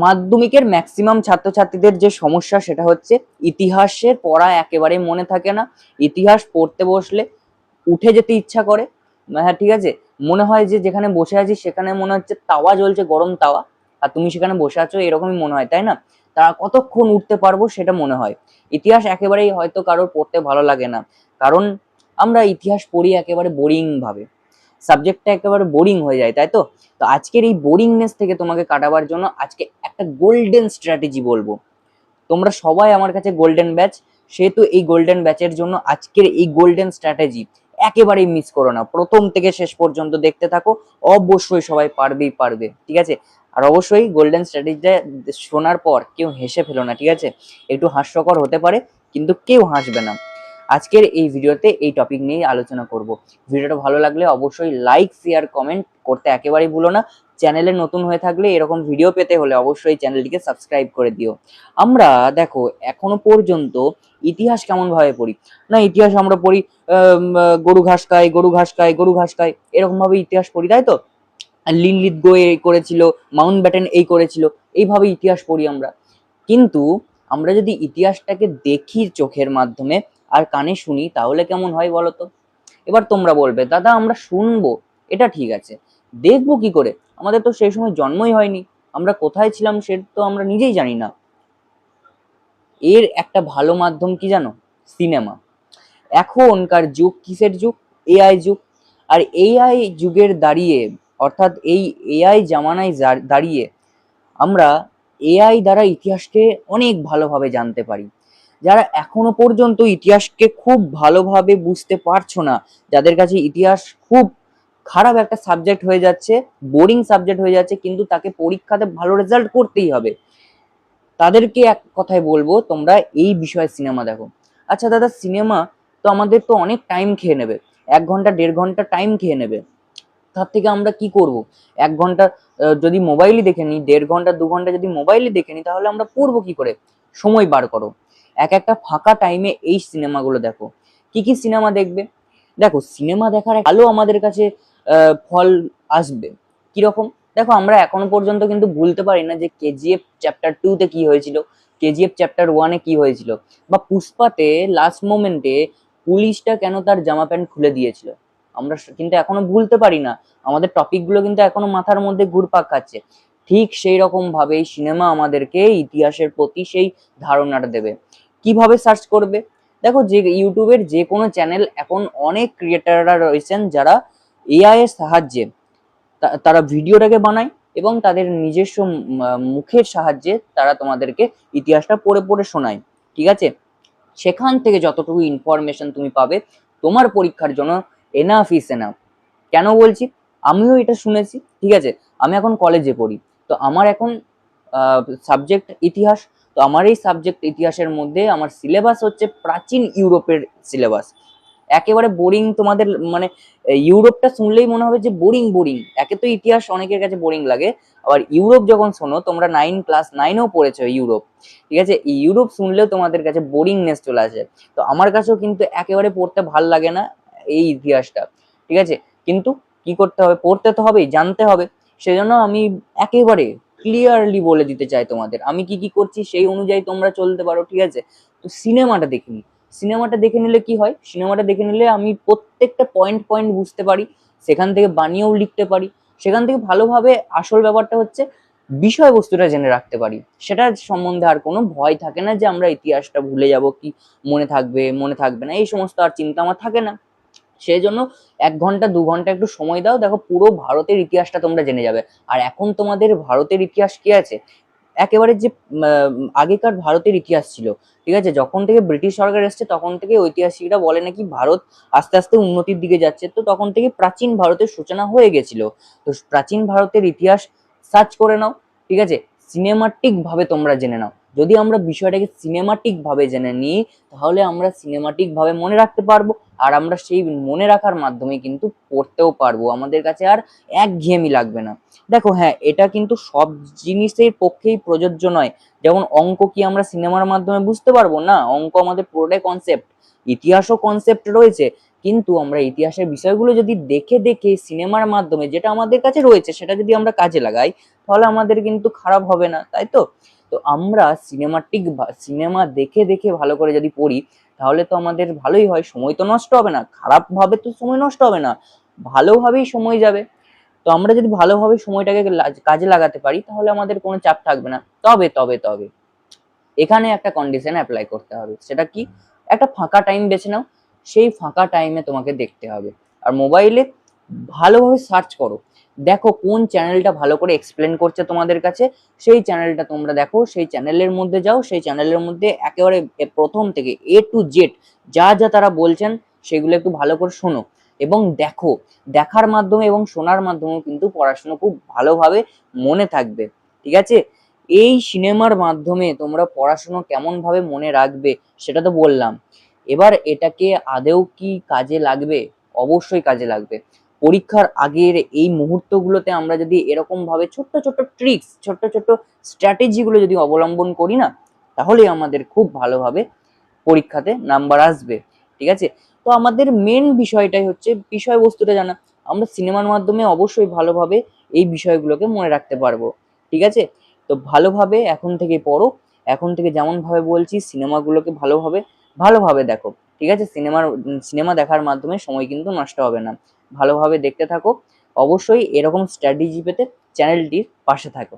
মাধ্যমিকের ম্যাক্সিমাম ছাত্রছাত্রীদের যে সমস্যা সেটা হচ্ছে ইতিহাসের পড়া একেবারে মনে থাকে না। ইতিহাস পড়তে বসলে উঠে যেতে ইচ্ছা করে। হ্যাঁ ঠিক আছে, মনে হয় যে যেখানে বসে আছি সেখানে মনে হচ্ছে তাওয়া জ্বলছে, গরম তাওয়া, আর তুমি সেখানে বসে আছো, এরকমই মনে হয়, তাই না? তারা কতক্ষণ উঠতে পারবো সেটা মনে হয়। ইতিহাস একেবারেই হয়তো কারোর পড়তে ভালো লাগে না, কারণ আমরা ইতিহাস পড়ি একেবারে বোরিং ভাবে, সাবজেক্টটা একেবারে বোরিং হয়ে যায়, তাই তো? তো আজকের এই বোরিংনেস থেকে তোমাকে কাটাবার জন্য আজকে একটা গোল্ডেন স্ট্র্যাটেজি বলবো। তোমরা সবাই আমার কাছে গোল্ডেন ব্যাচ, সেহেতু এই গোল্ডেন ব্যাচের জন্য আজকের এই গোল্ডেন স্ট্র্যাটেজি একেবারেই মিস করো না, প্রথম থেকে শেষ পর্যন্ত দেখতে থাকো। অবশ্যই সবাই পারবেই পারবে, ঠিক আছে? আর অবশ্যই গোল্ডেন স্ট্র্যাটেজিটা শোনার পর কেউ হেসে ফেলো না, ঠিক আছে? একটু হাস্যকর হতে পারে, কিন্তু কেউ হাসবে না। আজকের এই ভিডিওতে এই টপিক নিয়ে আলোচনা করব। ভিডিওটা ভালো লাগলে অবশ্যই লাইক শেয়ার কমেন্ট করতে একেবারেই ভুলো না। চ্যানেলে নতুন হয়ে থাকলে এরকম ভিডিও পেতে হলে অবশ্যই চ্যানেলটিকে সাবস্ক্রাইব করে দিও। আমরা দেখো এখনো পর্যন্ত ইতিহাস কেমন ভাবে পড়ি, না ইতিহাস আমরা পড়ি গরু ঘাস খায়, গরু ঘাস খায়, গরু ঘাস খায়, এরকম ভাবে ইতিহাস পড়ি, তাই তো? আর লিনলিথগো এই করেছিল, মাউন্ট ব্যাটেন এই করেছিল, এইভাবে ইতিহাস পড়ি আমরা। কিন্তু আমরা যদি ইতিহাসটাকে দেখি চোখের মাধ্যমে আর কানে শুনি তাহলে কেমন হয় বলো তো? এবার তোমরা বলবে দাদা আমরা শুনবো, এটা ঠিক আছে, দেখবো কি করে? আমাদের তো সেই সময় জন্মই হয়নি, আমরা কোথায় ছিলাম সে তো আমরা নিজেই জানি না। এর একটা ভালো মাধ্যম কি জানো? সিনেমা। এখনকার যুগ কিসের যুগ? এআই যুগ। আর এআই যুগের দাঁড়িয়ে, অর্থাৎ এই এআই জামানায় দাঁড়িয়ে আমরা এআই দ্বারা ইতিহাসকে অনেক ভালোভাবে জানতে পারি। যারা এখনো পর্যন্ত ইতিহাসকে খুব ভালোভাবে বুঝতে পারছো না, যাদের কাছে ইতিহাস খুব খারাপ একটা সাবজেক্ট হয়ে যাচ্ছে, বোরিং সাবজেক্ট হয়ে যাচ্ছে, কিন্তু তাকে পরীক্ষাতে ভালো রেজাল্ট করতেই হবে, তাদেরকে এক কথায় বলবো তোমরা এই বিষয়ে সিনেমা দেখো। আচ্ছা দাদা সিনেমা তো আমাদের তো অনেক টাইম খেয়ে নেবে, 1 ঘন্টা 1.5 ঘন্টা টাইম খেয়ে নেবে, তার থেকে আমরা কি করব? 1 ঘন্টা যদি মোবাইলই দেখে নিই, 1.5 ঘন্টা 2 ঘন্টা যদি মোবাইলই দেখে নিই, তাহলে আমরা পড়বো কি করে? সময় বার করো, একটা ফাঁকা টাইমে এই সিনেমাগুলো দেখো। কি কি সিনেমা দেখবে? দেখো সিনেমা দেখার ভালো আমাদের কাছে ফল আসবে কিরকম। দেখো আমরা এখনো পর্যন্ত কিন্তু ভুলতে পারি না যে কেজিএফ চ্যাপ্টার 2 তে কি হয়েছিল, কেজিএফ চ্যাপ্টার 1-এ কি হয়েছিল, বা পুষ্পাতে লাস্ট মোমেন্টে পুলিশটা কেন তার জামা প্যান্ট খুলে দিয়েছিল। আমরা কিন্তু এখনো ভুলতে পারি না, আমাদের টপিক গুলো কিন্তু এখনো মাথার মধ্যে ঘুরপাক খাচ্ছে। ঠিক সেই রকম ভাবেই সিনেমা আমাদেরকে ইতিহাসের প্রতি সেই ধারণাটা দেবে। কিভাবে সার্চ করবে? দেখো যে ইউটিউবের যে কোনো চ্যানেল, এখন অনেক ক্রিয়েটাররা রয়েছেন যারা এআই এর সাহায্যে তারা ভিডিওটাকে বানায় এবং তাদের নিজস্ব মুখের সাহায্যে তারা তোমাদেরকে ইতিহাসটা পড়ে পড়ে শোনায়, ঠিক আছে? সেখান থেকে যতটুকু ইনফরমেশন তুমি পাবে তোমার পরীক্ষার জন্য এনাফ ইস এনাফ। কেন বলছি? আমিও এটা শুনেছি, ঠিক আছে? আমি এখন কলেজে পড়ি, তো আমার এখন সাবজেক্ট ইতিহাস। তো আমার এই সাবজেক্ট ইতিহাসের মধ্যে আমার সিলেবাস হচ্ছে প্রাচীন ইউরোপের সিলেবাস। একেবারে বোরিং তোমাদের, মানে ইউরোপটা শুনলেই মনে হবে যে বোরিং বোরিং। একে তো ইতিহাস অনেকের কাছে বোরিং লাগে, আবার ইউরোপ যখন শোনো, তোমরা ক্লাস 9-এও পড়েছো ইউরোপ, ঠিক আছে? ইউরোপ শুনলেও তোমাদের কাছে বোরিংনেস চলে আসে। তো আমার কাছেও কিন্তু একেবারে পড়তে ভাল লাগে না এই ইতিহাসটা, ঠিক আছে? কিন্তু কি করতে হবে? পড়তে তো হবেই, জানতে হবে। সেজন্য আমি একেবারে ক্লিয়ারলি বলে দিতে চাই তোমাদের আমি কি কি করছি, সেই অনুযায়ী তোমরা চলতে পারো, ঠিক আছে? তো সিনেমাটা দেখে নি, সিনেমাটা দেখে নিলে কি হয়? সিনেমাটা দেখে নিলে আমি প্রত্যেকটা পয়েন্ট পয়েন্ট বুঝতে পারি, সেখান থেকে বানিয়েও লিখতে পারি, সেখান থেকে ভালোভাবে আসল ব্যাপারটা হচ্ছে বিষয়বস্তুটা জেনে রাখতে পারি। সেটার সম্বন্ধে আর কোনো ভয় থাকে না যে আমরা ইতিহাসটা ভুলে যাব, কি মনে থাকবে মনে থাকবে না, এই সমস্ত আর চিন্তা আমার থাকে না। সেই জন্য 1 ঘন্টা 2 ঘন্টা একটু সময় দাও, দেখো পুরো ভারতের ইতিহাসটা তোমরা জেনে যাবে। আর এখন তোমাদের ভারতের ইতিহাস কি আছে, একেবারে যে আগেকার ভারতের ইতিহাস ছিল, ঠিক আছে? যখন থেকে ব্রিটিশ সরকার এসছে তখন থেকে ঐতিহাসিকরা বলে নাকি ভারত আস্তে আস্তে উন্নতির দিকে যাচ্ছে, তো তখন থেকে প্রাচীন ভারতের সূচনা হয়ে গেছিল। তো প্রাচীন ভারতের ইতিহাস সার্চ করে নাও, ঠিক আছে? সিনেমাটিক ভাবে তোমরা জেনে নাও। যদি আমরা বিষয়টাকে সিনেমাটিক ভাবে জেনে নিই, তাহলে আমরা সিনেমাটিক ভাবে মনে রাখতে পারবো, আর আমরা সেই মনে রাখার মাধ্যমে কিন্তু পড়তেও পারবো, আমাদের কাছে আর একঘেয়েমি লাগবে না। দেখো হ্যাঁ, এটা কিন্তু সব জিনিসের পক্ষেই প্রযোজ্য নয়। যেমন অঙ্ক কি আমরা সিনেমার মাধ্যমে বুঝতে পারবো? না, অঙ্ক আমাদের পুরোটাই কনসেপ্ট। ইতিহাসও কনসেপ্ট রয়েছে, কিন্তু আমরা ইতিহাসের বিষয়গুলো যদি দেখে দেখে সিনেমার মাধ্যমে যেটা আমাদের কাছে রয়েছে সেটা যদি আমরা কাজে লাগাই, তাহলে আমাদের কিন্তু খারাপ হবে না, তাই তো? তো আমরা সিনেমা দেখে দেখে ভালো করে যদি পড়ি, তাহলে তো আমাদের ভালোই হয়, সময় তো নষ্ট হবে না, খারাপ ভাবে তো সময় নষ্ট হবে না, ভালোভাবেই সময় যাবে। তো আমরা যদি ভালোভাবে সময়টাকে কাজে লাগাতে পারি, তাহলে আমাদের কোনো চাপ থাকবে না। তবে এখানে একটা কন্ডিশন অ্যাপ্লাই করতে হবে। সেটা কি? একটা ফাঁকা টাইম বেছে নাও, সেই ফাঁকা টাইমে তোমাকে দেখতে হবে। আর মোবাইলে ভালোভাবে সার্চ করো, দেখো কোন চ্যানেলটা ভালো করে এক্সপ্লেন করছে তোমাদের কাছে, সেই চ্যানেলটা তোমরা দেখো, সেই চ্যানেলের মধ্যে যাও, সেই চ্যানেলের মধ্যে একেবারে প্রথম থেকে A to Z যা যা তারা বলছেন সেগুলো একটু ভালো করে শোনো এবং দেখো। দেখার মাধ্যমে এবং শোনার মাধ্যমেও কিন্তু পড়াশোনা খুব ভালোভাবে মনে থাকবে, ঠিক আছে? এই সিনেমার মাধ্যমে তোমরা পড়াশোনা কেমন ভাবে মনে রাখবে সেটা তো বললাম। এবার এটাকে আদেও কি কাজে লাগবে? অবশ্যই কাজে লাগবে। পরীক্ষার আগের এই মুহূর্তগুলোতে আমরা যদি এরকম ভাবে ছোট্ট ছোট্ট ট্রিক্স, ছোট্ট ছোট্ট স্ট্র্যাটেজি গুলো যদি অবলম্বন করি না, তাহলে আমাদের খুব ভালোভাবে পরীক্ষাতে নাম্বার আসবে, ঠিক আছে? তো আমাদের মেন বিষয়টাই হচ্ছে বিষয়বস্তুটা জানা। আমরা সিনেমার মাধ্যমে অবশ্যই ভালোভাবে এই বিষয়গুলোকে মনে রাখতে পারবো, ঠিক আছে? তো ভালোভাবে এখন থেকে পড়ো, এখন থেকে যেমন ভাবে বলছি সিনেমাগুলোকে ভালোভাবে দেখো, ঠিক আছে? সিনেমা দেখার মাধ্যমে সময় কিন্তু নষ্ট হবে না, ভালোভাবে দেখতে থাকো। অবশ্যই এরকম স্ট্র্যাটেজি পেতে চ্যানেলটির পাশে থাকো।